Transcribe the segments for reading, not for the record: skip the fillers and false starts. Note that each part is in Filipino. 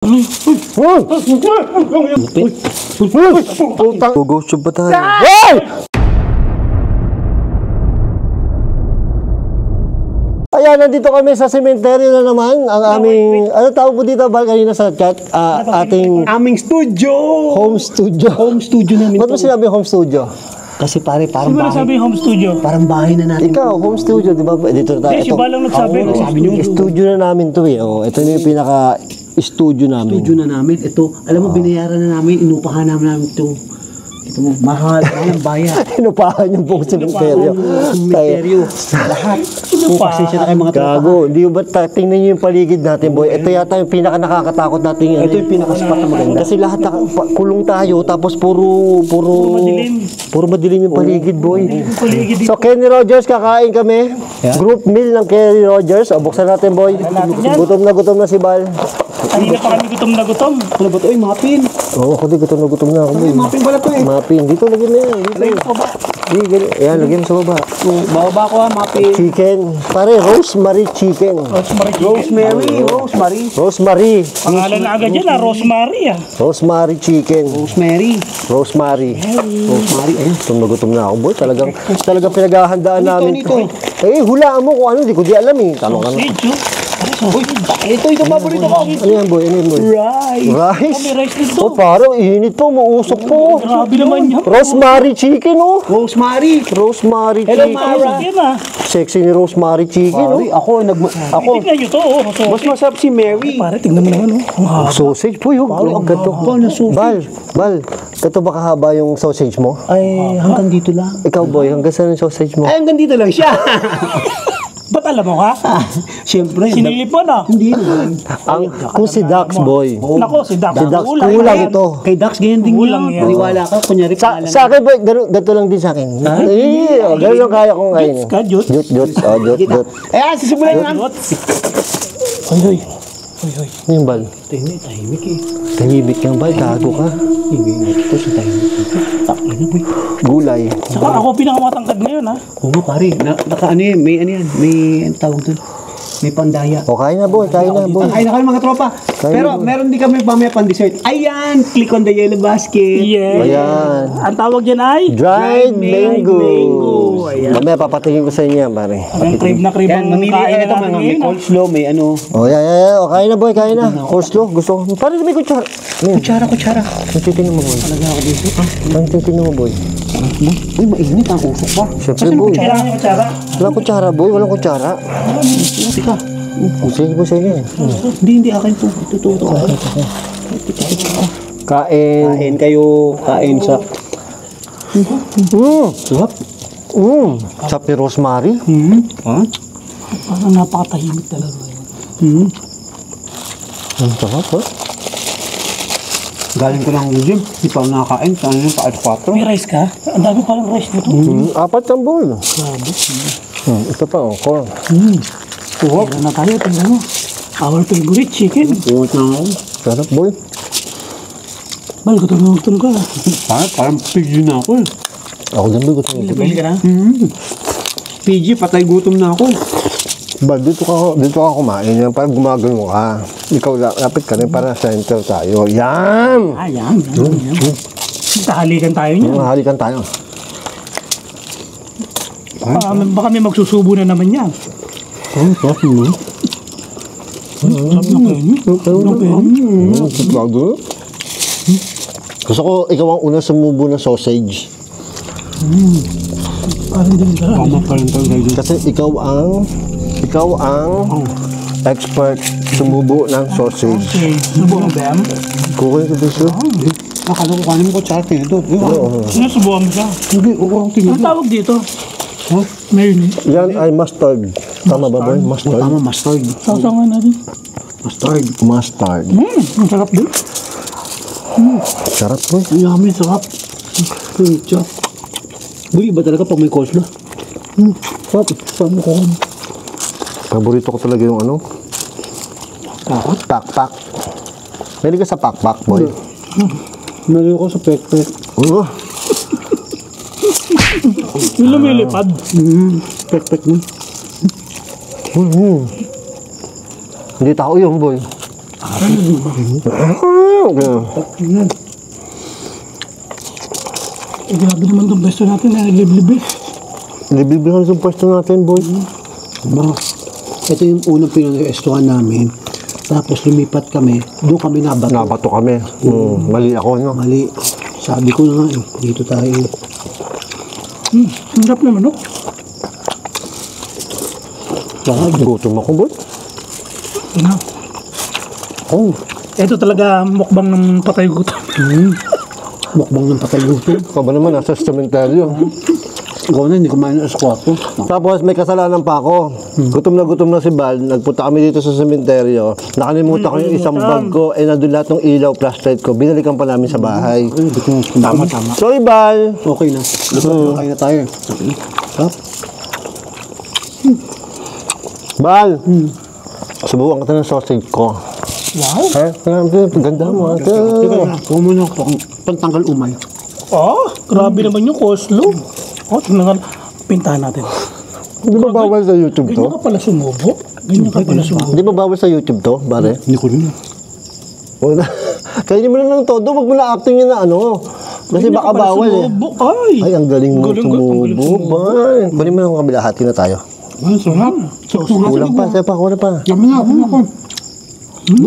Putang ghost ba tayo? Ayan, nandito kami sa sementeryo na naman. Ang aming, ano tawag mo dito, Bal, kanina sa chat? Aming studio! Home studio. Home studio namin. Ba't mo sinabi home studio? Kasi pare, parang Sino bahay. nagsabi home studio? Parang bahay na natin. Ikaw, home studio, di ba? Dito na tayo. Hindi, si Bal lang nagsabi. Sabi niyo, Studio na namin to eh. Oh, ito na yung pinaka-studio namin. studio na namin. Ito, alam mo, binayaran na namin, inupahan namin ito. Ito mo, mahal ang bayan. Inupahan yung buong sementeryo. Cemeteryo, lahat. Pasensya na kayo mga tropa. Gago, hindi ba tingnan niyo yung paligid natin, boy. Ito yata yung pinaka nakakatakot natin. Ito yung pinaka-spot na maganda. Kasi lahat kulong tayo tapos puro madilim yung paligid, boy. So Kenny Rogers, kakain kami. Group meal ng Kenny Rogers. O buksan natin, boy. Gutom na si Bal. Kanina pa kami gutom na gutom. Ano ba ito? Ay, mapin. Oo, ako din gutom na ako, boy. Mapin pala ito eh. Mapin. Dito, lagyan na yan. Dito. Ayan, lagyan sa baba. Bababa ko ha, mapin. Chicken. Pare, rosemary chicken. Rosemary. Pangalan na agad yan Rosemary ah. Rosemary chicken. Rosemary. Rosemary. Ayun. Gutom na ako, boy. Talagang pinaghahandaan namin. Ito. Eh, hulaan mo kung ano, hindi ko di alam eh. Tanong ka na. Ito paborito ko. Ano yan, boy? Rice. Rice? May rice dito. Oh, parang init po, mausok po. Grabe naman yan. Rosemary chicken, oh. Rosemary. Rosemary Hello, chicken. Mara. Yan ah. Sexy ni Rosemary chicken, oh. Ako, Tignan nyo to oh. mas masarap si Mary. Pare, tignan mo naman oh. Sausage po, yung ganito. Bal, ganito ba kahaba yung sausage mo? Ay, hanggang dito lang. Ikaw, boy, hanggang saan yung sausage mo? Ay, hanggang dito lang siya. Ba't alam mo ka? Siyempre. Sinilip mo na. Hindi naman. Kung si Dax, boy. Nako, si Dax. Si Dax, Kulang kulang yan. ito. Kay Dax, ganyan din Kulang yan. yan. Maniwala ka, kunyari pangalan. Sa akin, boy, ganito lang din sa akin. Ganun lang kaya kong kainin. Juts ka, Juts. Jut. Jut. Ayan, sisimulan na. Juts. Hoy. Ano yung Bal? Tahimik eh. Tahimik yung Bal, gago ka. Ito si tahimik. Takina boy. Gulay. Saka ako pinakamatangkad ngayon ha. Oo pare, naka ano yan, may ano yan, may ano tawag doon. May pandaya. O, kain na, boy. Kain na, boy. Kain na kami mga tropa. Pero meron din kami mamaya pang dessert. Ayan, click on the yellow basket. Yeah. Ayan. Ang tawag dyan ay? Dried mango. Ayan. Mamaya papatingin ko sa inyo yan, pare. Ang crave na crave Yan, ang mamili ka kain na ito, natin may ngayon. coleslaw, may ano. O, yan. O, kain na, boy. Kain na. Coleslaw. Gusto ko. Pare, may kutsara. Kutsara. Ang titignan mo, boy. Talaga ako dito. Ang titignan mo, boy. Uy, mainit ang usok pa. Siyempre, boy. Kailangan niya kutsara. Walang kutsara, boy. Walang kutsara. Tika. Sige po sa inyo. Hindi akin po. Ito. Kain. Kayo, kain sa... Sarap. Sarap ni Rosemary. Ha? Parang napakatahimik talaga. Ang sarap, ha? Galing ko lang ng gym. Hindi pa ako nakakain. Saan yun? Pa alas 4. May rice ka? Ang dami palang rice dito. Apat ang bowl. Ito pa, oh. Corn. Meron na tayo, tingnan mo. Our favorite chicken. Uwat na ako. Sarap, boy. Bal, gutom ka. Parang PG na ako eh. Ako din, boy. Gusto ko. Bili ka na? PG, patay gutom na ako. Bal, dito ka kumain. Yan, parang gumagano ka. Ikaw, lapit ka rin para center tayo. Yan! Ayan. Tahalikan tayo niya. Halikan tayo. Baka may magsusubo na naman yan. Sarap mo. Sarap na kayo. Bago. Gusto ko, ikaw ang una sumubo ng sausage. Parang din ka. Tama pa rin tayo. Kasi ikaw ang expert sumubo ng sausage. Okay. Subuhan ba yan? Kukunin ko dito. Akala ko kanin ko tsaka ito. Sino subuhan mo siya? Hindi, ako tingin. Ang tawag dito? Huh? Mayonnaise. Yan ay mustard. Tama ba, boy? Mustard. Tama, mustard. Sasangan natin. Mustard. Mustard. Ang sarap din. Sarap, boy. Yummy, sarap. Pizza. Buli ba talaga pag may coleslaw? Sarap. Saan mo ko? Paborito ko talaga yung ano? Kakot? Pakpak. Meron ka sa pakpak, boy. Meron ko sa pek-pek. Oo. Yung lumilipad. Pek-pek mo. Hindi tao yun, boy. Eh, grabe naman itong besto natin na liblib eh. Libibihan sa pwesto natin, boy. Ba, ito yung unang pinag-estuhan namin. Tapos lumipat kami, doon kami nabato. Nabato kami. Mali ako, no? Mali. Sabi ko na nga eh, dito tayo. Ang sarap naman, no? Gutom ako, boy. Ano? Oh, Ito talaga mukbang ng patay gutom. mukbang ng patay gutom. Ikaw ba naman, nasa cementerio. Ikaw na, hindi kumain ng kwarto. Tapos may kasalanan pa ako. Gutom na si Bal. Nagpunta kami dito sa sementeryo. Nakalimutan ko yung isang bag ko. Eh, nandun lahat ng ilaw, flashlight ko. Binalikan pa namin sa bahay. Tama. Sorry, Bal. Okay na. Kain na tayo. Sarap. Bal. Subukan ka ng sausage ko. Wow. Ganda mo. Huwag mo na pantanggal umay. Grabe naman yung coleslaw. Tingnan nga, pintahan natin. Hindi ba bawal sa YouTube Ganyan to? ka pala sumubo. Hindi ba bawal sa YouTube to, bare? Hindi ko rin. Wala. Kaya mo na lang todo. Wag mo na acting yun na ano. Kasi baka bawal eh. Ay, ang galing mo tumubo. Bye. Bali mo na ang kabila. Hati na tayo. Ay, sarap. Kulang pa. Saya pa. Kulang pa. Yaman na, ako.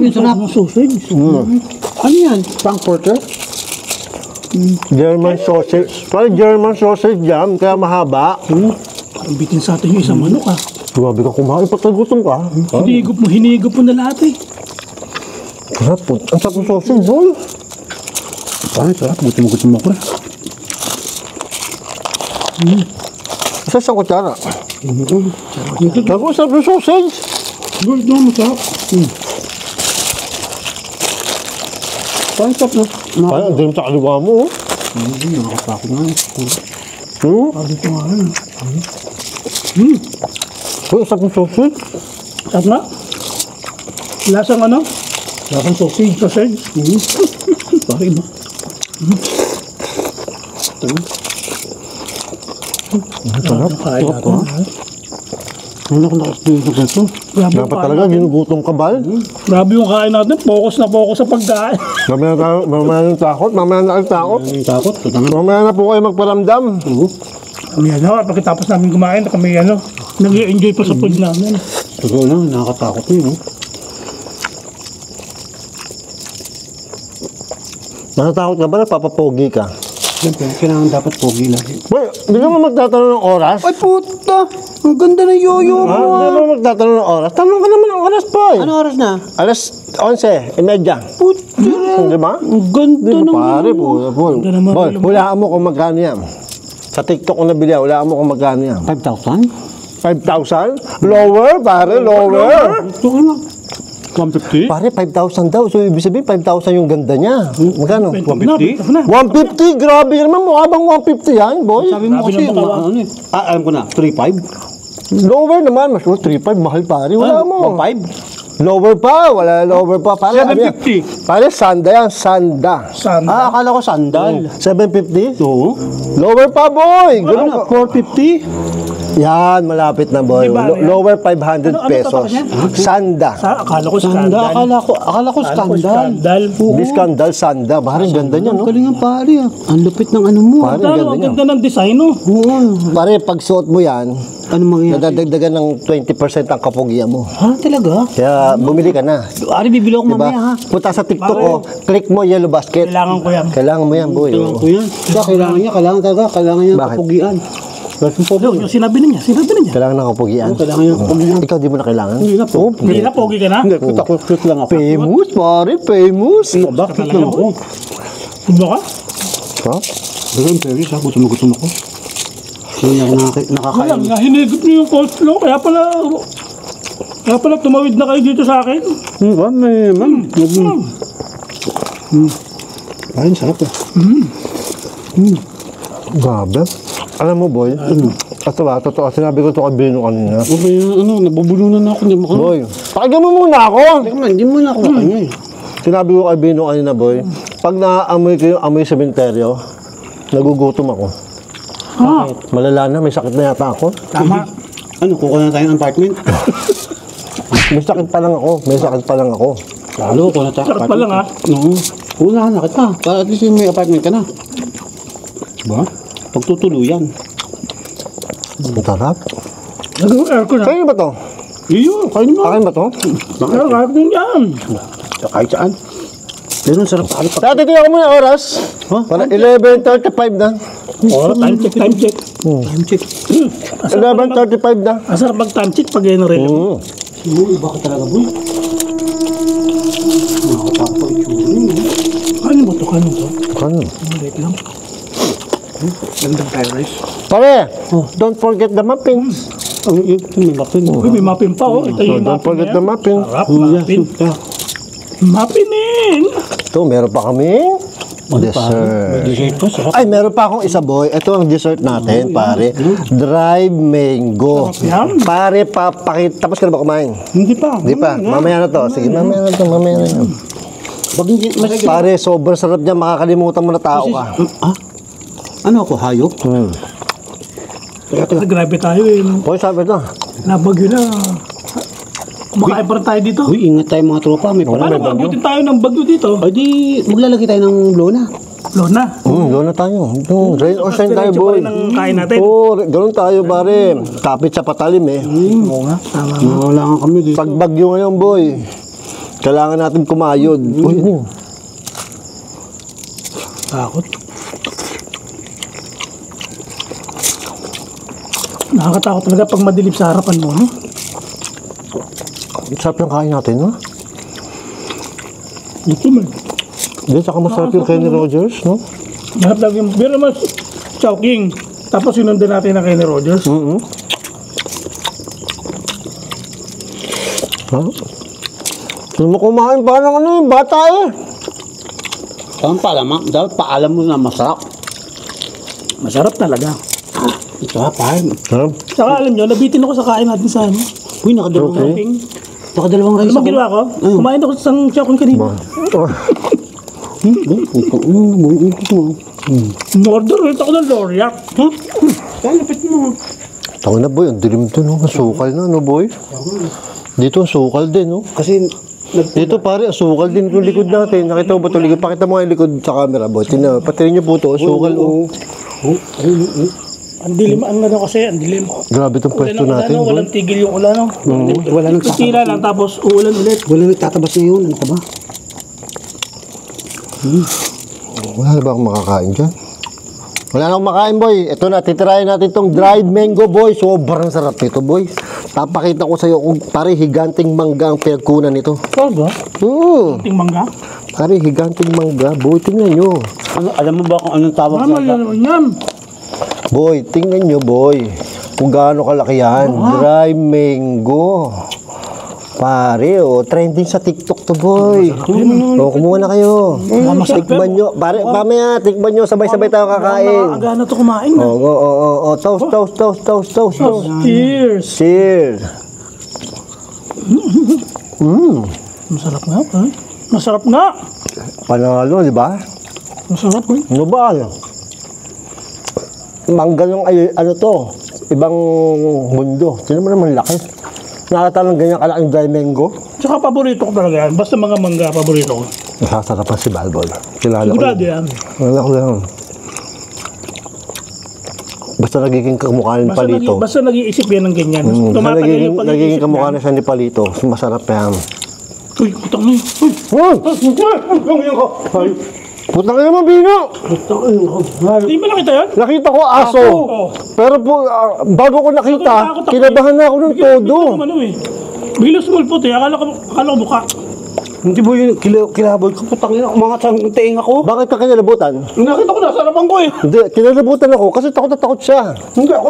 Sarap ng sausage. Ano yan? Frankfurter? German sausage. Parang German sausage jam. Kaya mahaba. Parang bitin sa atin yung isang manok ah. Grabe ka kumain. Pagkagutom ka. Hinigop mo na lahat eh. Sarap po. Ang sarap ng sausage, boy. Ay, sarap. Gutom ako. Isa sa kutsara. Ako, sarap ng sausage. Good naman, masarap. Parang sarap na. Parang ang dilim sa kaliwa mo. Nakakatakot na. Sabi ko nga yun. Uy, sarap ng sausage. Sarap na. Lasang ano? Lasang sausage. Sausage. Parang iba. Sarap. Kain natin. Ano ko nakasdito sa ito? Grabe yung Dapat kain talaga, natin. ginugutom ka, Bal. Grabe yung kain natin. Focus na focus sa pagkain. Mamaya na takot. Mamaya na kayo takot. Ang takot. Tatangan. Mamaya na po kayo magparamdam. Kami ano, pagkatapos namin kumain, kami ano, nag-i-enjoy pa sa food namin. Totoo lang, nakakatakot yun. No? Natatakot ka ba? Nagpapapogi ka. Siyempre, kailangan dapat pogi lagi. Boy, di ka mo magtatanong ng oras? Ay, puta! Ang ganda ng yoyo mo, Di ka mo magtatanong ng oras? Tanong ka naman ng oras, boy. Ano oras na? Alas 11:30. Puta! Di ba? Ang ganda Di ng ba, pare po. Ganda naman, Boy, hulaan mo kung magkano yan. Sa TikTok ko nabili, hulaan mo kung magkano yan. 5,000? 5,000? Lower, pare, lower. Ito ka na. 150? Pare, 5,000 daw. So, ibig sabihin, 5,000 yung ganda niya. Magkano? 150? 150? Grabe ka naman. Mukha bang 150 yan, boy? Sabi mo Grabe kasi, naman tawa. ano eh. Alam ko na, 3,500? Lower naman. Mas 3,500. Mahal, pare. Wala mo. 1,500? Lower pa. Wala lower pa. Pare, 750. Pare, sanda yan. Sanda. Sanda. Akala ko sandal. 750? Oo. Lower pa, boy. Ganun Ano, ka. 450? Yan, malapit na, boy. Di ba, yan? Lower 500 Ano pesos. tatak niya? Sanda. Akala ko Sanda, skandal. akala ko skandal. Oo. Di skandal, sanda. Pare, ganda niya, no? Galing ang pare ah. Ang lupit ng ano mo. Pare, Ang ganda niya. ganda ng design, no? Oo. Pare, pag suot mo yan, Ano mangyayari? nadadagdagan ng 20% ang kapugian mo. Ha, talaga? Kaya bumili ka na. Ari, bibili ako Diba? mamaya ha. Punta sa TikTok ko, click mo yellow basket. Kailangan ko yan. Kailangan mo yan, boy. Kailangan ko yan. Siya, kailangan niya talaga. Kailangan niya Bakit? kapugian. Yung sinabi na niya. Kailangan ng kapugian. Kailangan niya kapugian. Ikaw di mo na kailangan. Hindi na po. Hindi na, pogi ka na. Hindi, cute lang ako. Famous, pare. Famous. Bakit cute lang ako? Ano ka? Ha? Pero Paris ha, gutom ako. Hindi ako Alam nakakain. nga, hinigit niyo yung coleslaw. Kaya pala tumawid na kayo dito sa akin. Ma'am. Ayun, sarap ah. Grabe. Alam mo, boy. At ba, totoo. Sinabi ko ito kay Bino kanina. Okay, nabubulunan na ako. Hindi mo Boy, pakinggan mo muna ako. Teka man, hindi mo na ako kanya eh. Sinabi ko kay Bino kanina, boy. Pag naaamoy ko yung amoy sementeryo, nagugutom ako. Malala na, may sakit na yata ako. Tama. Ano, kukuha na tayo ng apartment? May sakit pa lang ako. Lalo ko na tayo. Sarap pa lang, ha? Oo. Unahan na kita. Para at least may apartment ka na. Diba? Pagtutuluyan. Ang sarap. Nagawang aircon, ha? Kayo ba to? Iyo, kain mo. Akin ba to? Pero kahit din yan. Kahit saan. Pero ang sarap pala. Sa atin ko muna oras. Para 11:35 na. Oh, time check, time check. Time check. 11:35 na. Ang sarap mag-time check pag yan rin. Sino, iba ka talaga, boy. Nakakatakot pa itsura. Ano ba ito? Kano to? Ano? Wait lang. Gandang fried rice. Pare, don't forget the mappings. Ang may lapin. Uy, may muffin pa, oh. Ito yung Don't muffin forget na the yan. mapping. Sarap, muffin. Muffinin! Ito, meron pa kami. Dessert. Dessert ko, sarap. Ay, meron pa akong isa, boy. Ito ang dessert natin, pare. Dried mango. Yan. Pare, papakita. Tapos ka na ba kumain? Hindi pa. Di pa. Mamaya na to. Sige, mamaya na to. Mamaya na to. Pag hindi, Pare, sobrang sarap niya. Makakalimutan mo na tao ka. Ah? Ano ako, hayop? Kasi grabe tayo eh. Boy, sabi ito. Nabagyo na. Kumakain pa rin tayo dito. Uy, ingat tayo mga tropa. May Paano parang. maabutin tayo ng bagyo dito? Ay di, maglalagay tayo ng lona. Lona. Doon na tayo. Rain or shine tayo, Diretso pa boy. rin ang kain natin. Oo, ganun tayo, pare. Kapit sa patalim, eh. Oo nga. Tama. Wala kami dito. Pag bagyo ngayon, boy, kailangan natin kumayod. Uy, ano yun? Takot. Nakakatakot talaga pag madilim sa harapan mo, no? Sarap yung kain natin, no? Ito man. Hindi, saka masarap yung Kenny Rogers, no? Lahat lagi yung... Pero mas Chowking. Tapos sinundan natin na Kenny Rogers. Ha? Sino mo kumain pa ng ano yung bata, eh? Saan paalam? Dapat paalam mo na masarap. Masarap talaga. Ito ha, paalam. Sarap. Saka alam nyo, nabitin ako sa kain natin sa ano. Uy, nakadalawang Okay. Chowking. Nakadalawang rice Ano ako. ginawa ko? Kumain ako sa isang Chowking kanina. Order ulit ako ng Loriak. Ha? Kaya lapit mo. Tawa na, boy. Ang dilim to, no? Masukal na, no, boy? Dito, ang sukal din, no? Kasi, Dito, pare, ang sukal din itong likod natin. Nakita mo ba itong likod? Pakita mo nga yung likod sa camera, boy. Tingnan, patirin niyo po ito. Sukal, oh. Ang dilim, ang ano kasi, ang dilim. Grabe itong pwesto natin, boy. Walang tigil yung ulan, no? wala nang Titira lang, tapos uulan ulit. wala nagtatabas na yun. Ano ka ba? Wala na ba akong makakain dyan? Wala na akong makain, boy. Ito na, titirahin natin itong dried mango, boy. Sobrang sarap ito, boy. Papakita ko sa'yo kung pare higanting mangga ang pinagkunan nito. Talaga? Ting mangga? Pare higanting mangga, boy. Tingnan nyo. Ano, alam mo ba kung anong tawag Tama na naman yan. Boy, tingnan nyo, boy. Kung gaano kalaki yan. Dry mango. Pare, oh, trending sa TikTok to, boy. Oh, kumuha na kayo. Tikman nyo. Pare, mamaya, tikman nyo. Sabay-sabay tayo kakain. Aga na to kumain. Oh, oh, oh, oh. Toast, toast, toast, toast, toast, toast. Cheers. Cheers. Masarap nga, ha? Masarap nga. Panalo, di ba? Masarap, eh. Ano ba? Mangga yung ano to, ibang mundo. Sino mo naman laki? Nakatalang ganyan kalaking dry mango. Tsaka paborito ko talaga yan. Basta mga mangga, paborito ko. Nasasarapan si Balbol. Kilala ko Sigurado yan. yan. Kilala ko yan. Basta nagiging kamukha ni Palito. Basta nag-iisip yan ng ganyan. Basta Tumatagal nagiging, yung nagiging pag-iisip kamukha niya. na siya ni Palito. Masarap yan. Uy, putang na yun. Uy, Putang ina mo, Bino! hindi mo nakita yan? Nakita ko aso. Pero po, bago ko nakita, kinabahan na ako ng todo. Ano eh. Bilos mo puti. Akala ko buka. Hindi mo yun, kilabol ko. Putang ina, umangat sa teing ako. Bakit ka kinalabutan? Nakita ko nasa harapan ko eh. Hindi, kinalabutan ako kasi takot na takot siya. Hindi ako.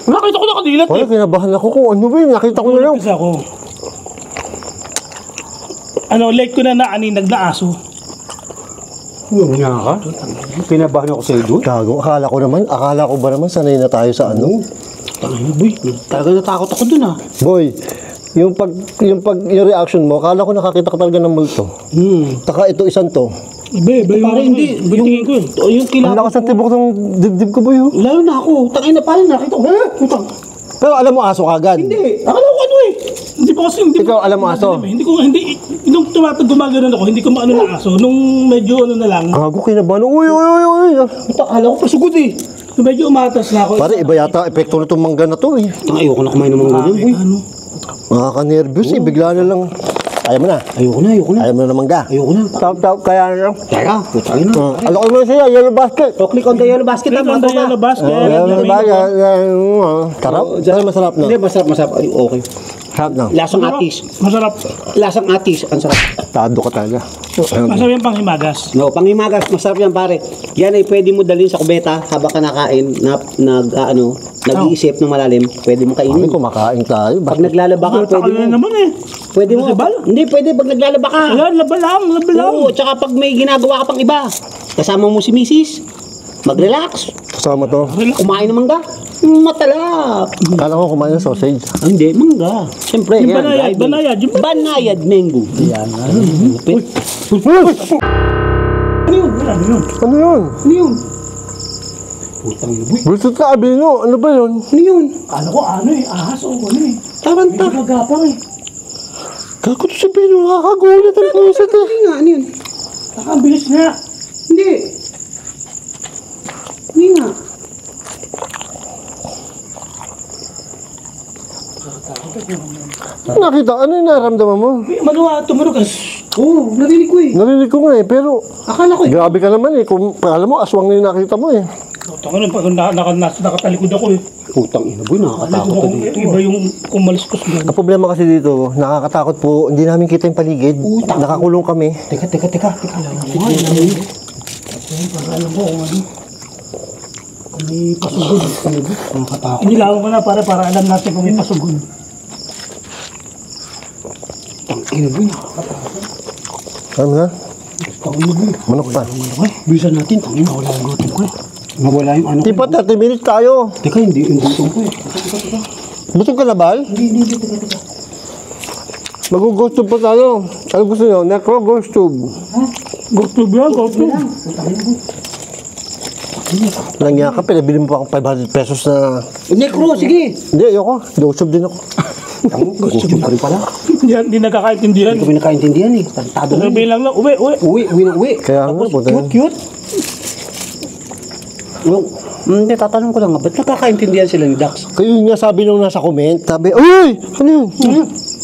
Nakita ko nakadilat Wala, eh. kinabahan ako kung ano ba yun. Nakita ko na lang. Kasi ako. Ano, late ko na naaninag na aso. Nga ka? Pinabahan ako sa'yo doon. Gago, akala ko ba naman sanay na tayo sa ano? Tangina, boy. Talaga natakot ako doon ah. Boy, yung reaction mo, akala ko nakakita ka talaga ng multo. Taka ito isang to. Iba yung Pare, hindi. Bitingin ko eh. Yung Ang kilabol. lakas ng tibok ng dibdib ko, boy. Oh. Lalo na ako. Tangina, paano nakita ko? Putang. Pero alam mo, aso kagad. Hindi. Akala ko ano eh. Hindi po kasi, hindi Ikaw, alam mo aso? Hindi, nung gumagano ako, hindi ko maano ng aso. Nung medyo ano na lang, Gago kinabahan. Uy, uy, uy, uy. Akala ko pasugod eh. nung medyo umatas na ako. Pare, iba yata epekto nitong mangga na to eh. Ayoko na kumain ng mga ganyan, boy. Ano? Nakaka-nervous eh. Bigla na lang. Ayaw mo na. Ayoko na. Ayaw mo na mangga. Ayoko na. Tap, kaya na lang. Teka, putangin na. Alok mo siya, yellow basket. So, click on the yellow basket Click on the yellow basket. Sarap? Sarap masarap na. Hindi, masarap. Ay, okay. Sarap na. Lasang atis. Masarap. Lasang atis. Ang sarap. Tado ka talaga. Masarap yung panghimagas. No, pangimagas, masarap yan pare. Yan ay pwede mo dalhin sa kubeta habang ka nakain, nag-iisip ng malalim, pwede mo Kami kainin. kumakain tayo. Pag naglalaba ka, Taka pwede na mo. naman eh. Pwede mo. Masibal? Hindi, pwede pag naglalaba ka. Wala, laba lang. Oo, tsaka pag may ginagawa ka pang iba, kasama mo si misis, mag-relax, Kasama to. kumain ng mangga, matalap. Kala ko kumain ng sausage. Ah, hindi, mangga. Siyempre, Yung yan. banayad, driving. banayad, yung Banayad mango. Yan. Lupit. Ano yun? Ano yun? Ano yun? Ano yun? Putang ina, boy. Bulsot sa abino. Ano ba yun? Ano yun? Kala ko ano eh, ahas o ano eh. Taranta. May gagapang eh. Kako to si Bino. Nakakagulat ang puset eh. Hindi nga, ano yun? Taka, ang bilis nga. Hindi. Hindi nga. Nakita, ano yung naramdaman mo? Magawa, tumurugas. Oo, narinig ko eh. Narinig ko nga eh, pero Akala ko eh. grabe ka naman eh. Kung alam mo, aswang na yung nakita mo eh. Taka na, pag nakatalikod ako eh. Putang ina, boy, nakakatakot ka dito. Iba yung kumaluskus mo. Ang problema kasi dito, nakakatakot po, hindi namin kita yung paligid. Nakakulong kami. Teka. Para alam ko kung ano. Kung may pasugod. Nakakatakot. Inilawan ko na para alam natin kung may pasugod. Tang ina, boy, nakakatakot. Ano na? Tang ina, boy. Manok pa. Bilisan natin, tang ina, wala yung gutom ko eh. Mawala yung ano ko. Di pa 30 minutes tayo. Teka, hindi yung gutom ko eh. Busog ka na, Bal? Hindi, teka. Mag-ghost tube pa tayo. Ano gusto nyo? Necro ghost tube. Gusto ba? Gusto. Langya ka, pinabili mo pa akong 500 pesos na... Necro, sige. Hindi, ayoko. Ghost tube din ako. Gutom ka rin pala. Hindi nagkakaintindihan. Hindi ko pinakaintindihan eh. Tantado na Sabi lang lang, uwi. Uwi. Kaya nga, punta na. Cute. Hindi, tatanong ko lang nga, ba't nakakaintindihan sila ni Dax? Kayo nga sabi nung nasa comment, sabi, uy! Ano yun?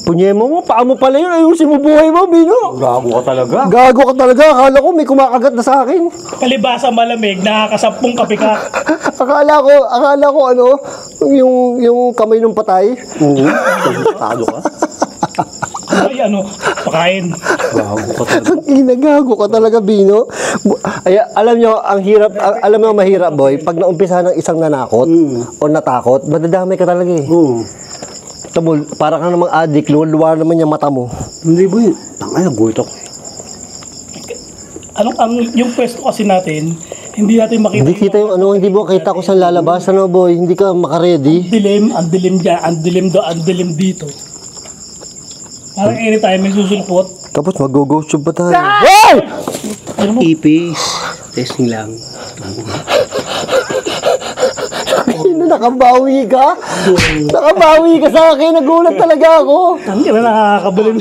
Punyemo mo, paa mo pala yun. Ayusin mo buhay mo, Bino. Gago ka talaga. Gago ka talaga. Akala ko may kumakagat na sa akin. Palibasa malamig, nakakasampung kape ka. Akala ko ano, yung kamay ng patay. Oo. Tantado ka. Ay, ano, pakain. Gago ka talaga. Ang inagago ka talaga, Bino. Ay, alam nyo, alam mo ang mahirap, boy, pag naumpisa ng isang nanakot o natakot, madadamay ka talaga eh. Oo. Tabol, parang ka namang addict, luwal naman yung mata mo. Hindi boy, tangay na gulit ako. Yung pwesto kasi natin, hindi natin makita. Hindi kita yung ano, hindi mo kita ko sa lalabas, ano boy, hindi ka makaredy. Ang dilim dyan, ang dilim dito. Parang anytime may susulpot. Tapos mag-go-ghost tube pa tayo. Hey! Ipis. Testing lang. Sino nakabawi ka? Nakabawi ka sa akin, nagulat talaga ako. Ang kaya nakakabalim.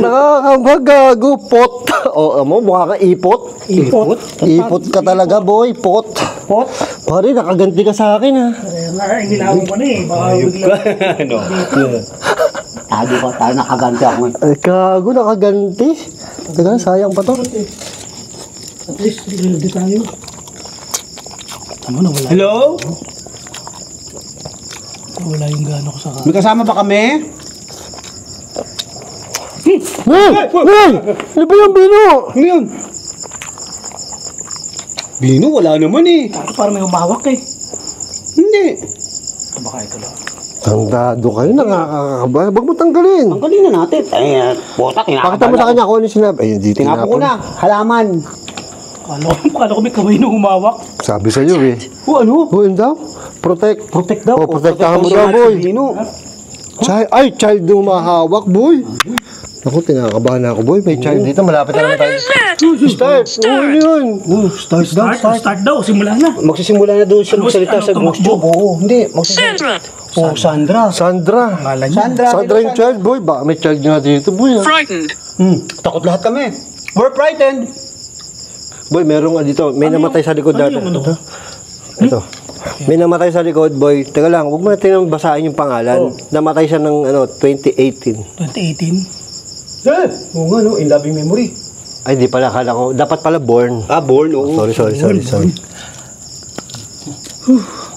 Nakakagago, pot. O, mo, mukha ka ipot. Ipot. Ipot ka talaga, boy, pot. Pot. Pare, nakaganti ka sa akin, ha. Inilawan ko na eh. Baka bigla. Ano? Tago ka, tayo nakaganti ako ngayon. Ay, gago, nakaganti. Teka, sayang pa to. At least, ready tayo. Tama na, wala. Hello? Wala yung gano ko sa May kasama ba kami? Hey! Hey! Ano ba yung Bino? Ano yun? Bino, wala naman eh. Parang may umawak eh. Hindi. Baka ito lang. Tandado kayo, nakakakaba. Huwag mo tanggalin. Ang galing na natin. Ay, puta, Pakita mo sa kanya kung ano sinabi. Ay, hindi Tinapo ko na. Halaman. Kala ko may kamay na umawak. Sabi sa'yo eh. O ano? Buhin daw. Protect. Protect daw. O, protektahan mo daw, boy. Child na humahawak, boy. Ako, tinakabahan na ako, boy. May child dito. Malapit na naman tayo. Start. Oo, yun. Start Start daw, simula na. Magsisimula na doon siya magsalita sa gusto. Oo, hindi. Sandra. Oh, Sandra. Sandra. Sandra yung child, boy. Baka may child nyo natin dito, boy. Frightened. Takot lahat kami. We're frightened. Boy, merong dito. May namatay sa likod natin. Ito. May namatay sa likod, boy. Teka lang, huwag mo natin basahin yung pangalan. Namatay siya ng 2018. 2018. Oo nga, no? In loving memory. Ay, di pala. Akala ko. Dapat pala born. Born, oo. Sorry.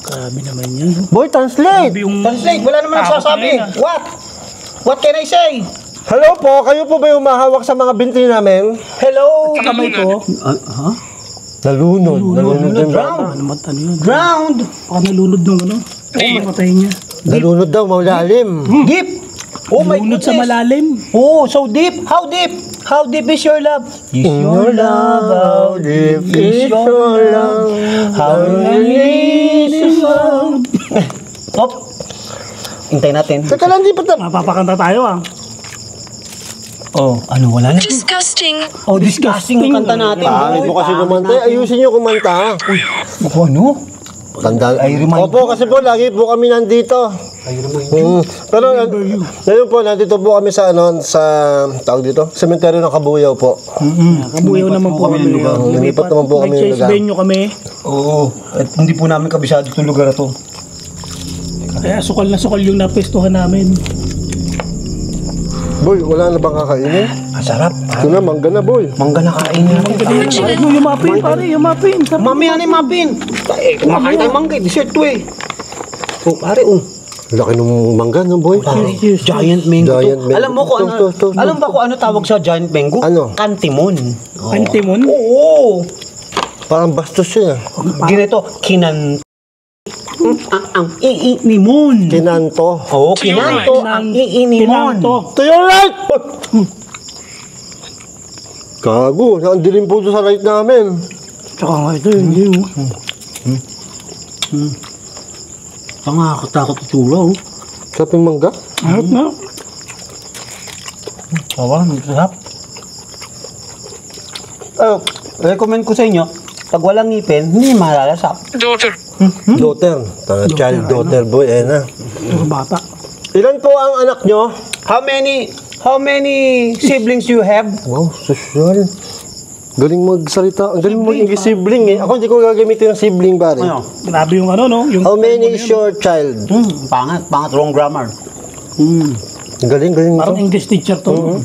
Grabe naman yan. Boy, translate! Translate, wala naman nagsasabi. What? What can I say? Hello po, kayo po ba yung humahawak sa mga binti namin? Hello? Sa kamay ko. Nalunod yung Drowned. Ano yun? Drowned. Baka nalunod nung ano. Matay niya. Nalunod daw, malalim. Deep. Oh my Nalunod sa goodness. malalim. Oh, so deep. How deep? How deep is your love? Is your love, how deep is your love? How deep is your love? Stop. Hintay natin. Teka lang, di pa Mapapakanta tayo ah. Oh, ano, wala na. Disgusting. Oh, disgusting ang kanta natin. Pangit mo kasi kumanta. Ayusin nyo kumanta. Ano? Tanda. I remind Opo, kasi po, lagi po kami nandito. Pero, ngayon po, nandito po kami sa, tawag dito, sementeryo ng Kabuyaw po. Kabuyaw naman po kami. Lumipat naman po kami ng Nag-chase lugar. venue kami. Oo. At hindi po namin kabisado itong lugar na to. Kaya sukal na sukal yung napestuhan namin. Boy, wala na bang kakainin? Ang sarap. Ito na, mangga na, boy. Mangga na kain natin. Yung mapin, pare, yung mapin. Mami, ano yung mapin? Kumakain tayo mangga. Dessert to eh. Oh, pare, oh. Laki ng mangga, no, boy? Giant mango Giant to. mango. Alam mo kung ano, To. alam ba kung ano tawag sa giant mango? Ano? Kantimon. Pantimon. Oo. Parang bastos yun, ah. Ginito, kinan... Ang iinimon. Kinanto. Oo, kinanto. Ang iinimon. Kinanto. To your right! Gago, ang dilim po doon sa right namin. Tsaka nga ito, hindi mo. Ang nakakatakot itsura, oh. Sarap yung mangga? Harap na. Awa, masarap. Recommend ko sa inyo, pag walang ngipin, hindi malalasap. Daughter. Daughter. Child daughter, boy. Eh na. Ito bata. Ilan po ang anak nyo? How many siblings you have? Wow, social. Galing magsalita. Ang galing mo mag-English sibling eh. Ako hindi ko gagamitin ng sibling, pare. Ano? Grabe yung ano, no? Yung How many is your child? Pangat, wrong grammar. Ang galing mo Parang to. English teacher to.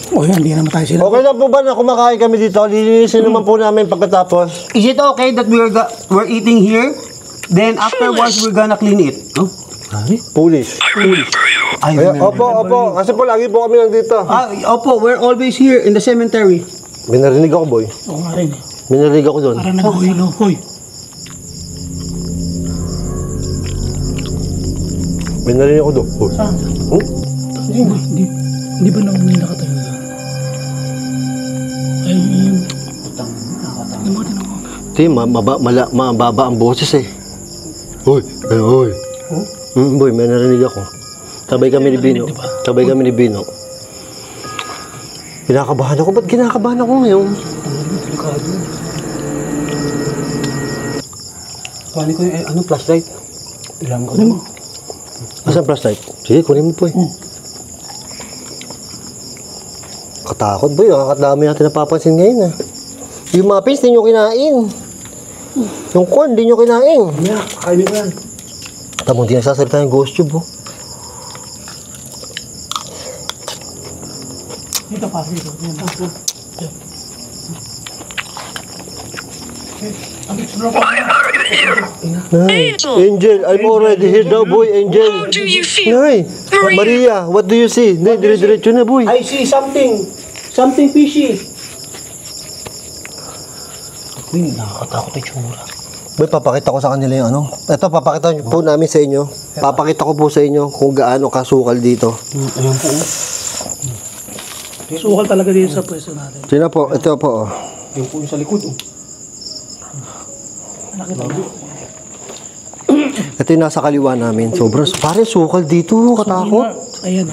Oh, yan, hindi naman tayo sila. Okay lang po ba na kumakain kami dito? Lilinisin naman po namin pagkatapos. Is it okay that we're eating here? Then afterwards, we're gonna clean it. Oh? Polish. I Ay, remember. opo. Kasi po lagi po kami nandito. Opo, we're always here in the cemetery. May narinig ako, boy. Oo nga rin. May narinig ako doon. Parang nag-uwi, no? Hoy. May narinig ako doon. Boy. Saan? Hindi ba nang may nakatayo doon? Ayun. Tingnan mo, tingnan mo. Di, mababa ang boses eh. Hoy. Boy, may narinig ako. Sabay kami ni Bino. Kinakabahan ako. Ba't kinakabahan ako ngayon? Kunin ko yung flashlight. Ilang ko. Tingnan mo. Asan flashlight? Sige, kunin mo po eh. Katakot boy, nakakadami natin napapansin ngayon ah. Yung muffins, di nyo kinain. Yung corn, di nyo kinain. Yeah, kainin ko yan. Tamo, di nagsasalita yung ghost tube oh. Dito pa, dito. Nay, Angel, I'm already here daw boy, Angel. How do you feel? Nay, Maria, what do you see? Nay, dire-diretso na boy. I see something fishy. Uy, nakakatakot yung tsura. Boy, papakita ko sa kanila yung ano. Ito, papakita po namin sa inyo. Papakita ko po sa inyo kung gaano kasukal dito. Ayan po. Sukal talaga dito sa pwesto natin. Sino po? Ito po. Oh. Yan po yung sa likod. Nakita mo. Ito yung nasa kaliwa namin. Sobrang, pare, sukal dito. Katakot. Ayan.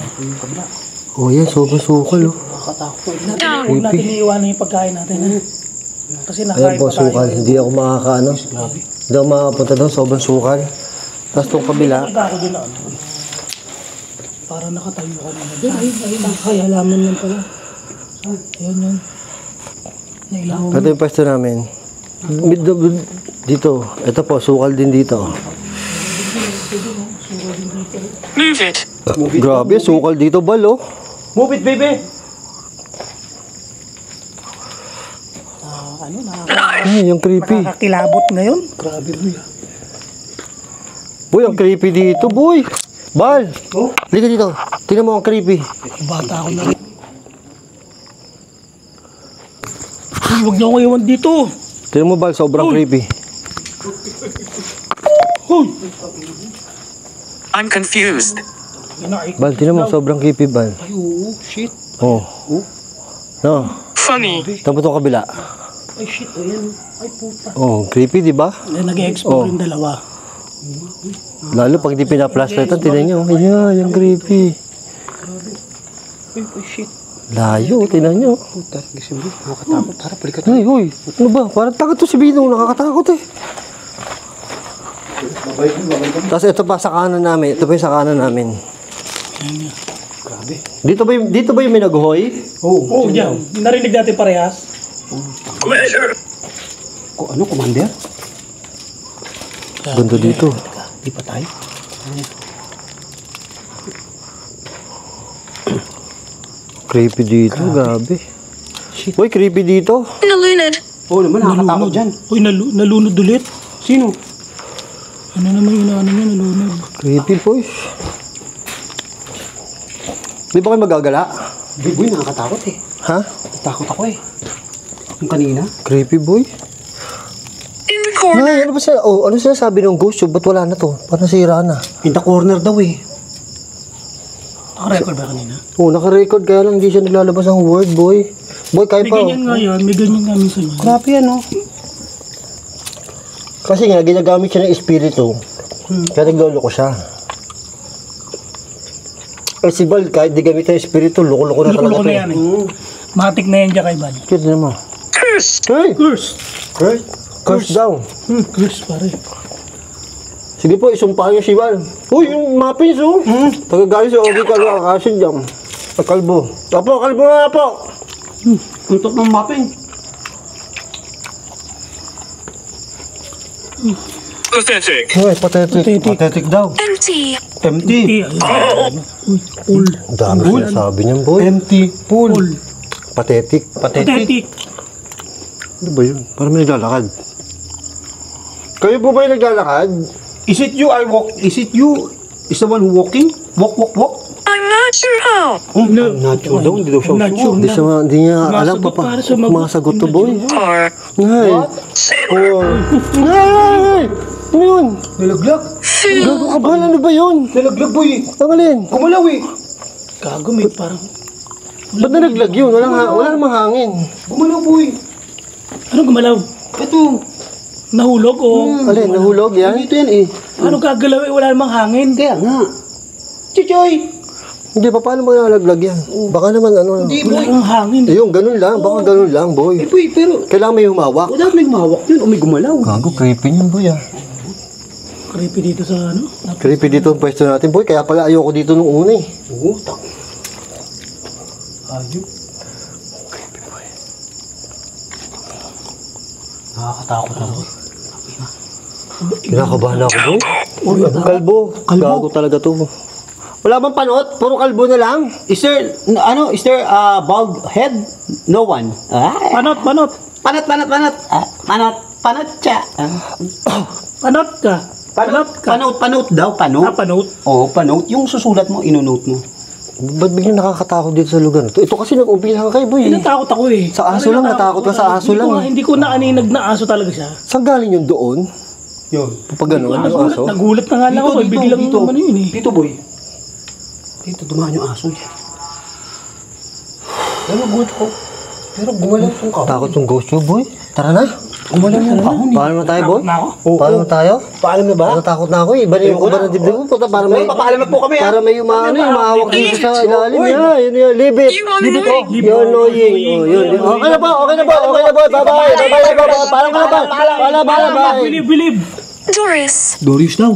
Oh, yan, sobrang sukal. Oh. Huwag natin iiwanan yung pagkain natin. Ha? Kasi Ayan nakain po, pa tayo. sukal. Hindi ako makakaano. Hindi ako makapunta doon. Sobrang sukal. Tapos itong kabila. Punta ako doon na ano. Para nakatayo ka naman. Doon, ay, halaman yan pala. Ayun yun. Nailangan. Ito yung pwesto namin. Dito. Ito po, sukal din dito. Move it. Grabe, sukal dito, balo. Move it, baby! Ay, yung creepy. Nakakilabot ngayon. Grabe mo yan. Boy, ang creepy dito, boy. Bal! Oh? Liga dito. Tingnan mo ang creepy. Bata ako na. Ay, huwag niyo ako iwan dito. Tingnan mo, Bal, sobrang creepy. Hoy! I'm confused. Bal, tingnan mo, sobrang creepy, Bal. Ay, oo, shit. Oh. No. Funny. Tapos itong kabila. Ay, shit, ayan. Ay, puta. Oh, creepy, di ba? Nag-explore yung dalawa. Lalo pag di pina-flashlightan, tingnan nyo. Ayan, yung creepy. Ay, shit. Layo, tingnan nyo. Puta, gising mo. Nakakatakot. Tara, balikat. Ay, hoy. Ano ba? Parang taga to si Binong. Nakakatakot eh. Tapos ito pa sa kanan namin. Ito pa yung sa kanan namin. Grabe. Dito ba yung may naghoy? Oo, yan. Narinig natin parehas. Ano, commander? Banda dito. Di pa tayo? Creepy dito, grabe. Uy, creepy dito. Nalunod. Oo naman, nakakatakot dyan. Uy, nalunod ulit. Sino? Ano naman yung ano niya, nalunod. Creepy, boy. Di ba kayo magagala? Di, boy, nakakatakot eh. Ha? Takot ako eh. Yung kanina. Creepy, boy. In the corner. Nay, ano ba siya? Oh, ano siya sabi ng ghost? Ba't wala na to? Parang nasira na. In the corner daw eh. Naka-record ba kanina? Oh, naka-record kaya lang hindi siya nilalabas ang word, boy. Boy, kaya May pa. ganyan nga yan, may ganyan nga minsan yan. Grabe yan oh. Kasi nga, ginagamit siya ng espiritu. Kaya naglolo ko siya. Eh, si Bal, kahit di gamit ng espiritu, loko-loko na talaga Loko-loko to. na yan eh. Matik na yan dyan kay Bal. Cute na mo. Curse. Hey! Curse! Curse? Curse daw. Curse pare. Sige po, isumpahan niyo si Bal. Uy, yung mapins, oh. Tagagaling sa Ogi Kalbo, akasin dyan. Kalbo. Apo, kalbo nga po. Untok ng mapping. Pathetic. Uy, pathetic. Pathetic daw. Empty. Empty. Uy, pool. Ang dami sinasabi niyan, boy. Empty. Pool. Pathetic. Pathetic. Ano ba yun? Parang may naglalakad. Kayo po ba yung naglalakad? Is it you I walk? Is it you? Is the one who walking? Walk, walk, walk? I'm not sure how. No. Not sure daw. Hindi daw siya Not sure. sure. Hindi niya alam Sumasagot pa para sumagot. Masagot to, boy. Or Ngay. Oh. Ngay! Ano yun? Nalaglag. Gago ka ba? Ano ba yun? Nalaglag boy. Ang alin? Kumalaw eh. Gago, may parang... Ba't nalaglag yun? Wala namang hangin. Gumalaw boy. Anong gumalaw? Ito. Nahulog o... Alin? Nahulog yan? Ito yan eh. Ano gagalaw eh? Wala namang hangin. Kaya nga. Chichoy. Hindi pa, paano mo nalaglag yan? Baka naman ano. Hindi Wala boy. namang hangin. Ayun, ganun lang. Baka ganun lang, boy. Eh boy, pero Kailangan may humawak. wala may humawak yun o may gumalaw. Gago, creepy yun, boy, ah. Creepy dito sa ano. Creepy dito ang pwesto natin, boy. Kaya pala ayoko dito nung una, eh. Oo, tak. Ayun. Nakakatakot na boy. Kinakabahan ako, boy. Kalbo. Gago talaga to. Wala bang panot? Puro kalbo na lang? Is there, bald head? No one. Panot, panot. Panat. Panat siya. Panot ka. Panot ka. Panot daw, panot. Panot. Oo, panot. Yung susulat mo, inonote mo. Ba't biglang nakakatakot dito sa lugar na to? Ito kasi nag-umpisa ka kayo, boy. Natakot ako eh. Sa aso lang, natakot ka sa aso lang, eh. Hindi ko naaninag na aso talaga siya. Saan galing yun doon? Yun. Pag gano'n, yung aso? Nagulat na nga lang ako. Biglang naman yun eh. Dito, boy. Dito, dumaan yung aso niya. Pero good ko. Pero gumalaw itong kahoy. Takot yung ghost yun, boy. Tara na. Gumalang yung kahon. Paano na tayo, boy? Na ako. Paano na tayo? Paalam na ba? Natakot na ako eh. Iba na yung kuba ng dibdib ko. Puta, para may... Papaalam na po kami, Para may umahawak dito sa ilalim. Yan, yun. Leave it. You annoying. You're annoying. Oh, yun. Okay na po. Bye-bye. Bye-bye. Parang ka na ba? Bye. Believe. Doris. Doris daw.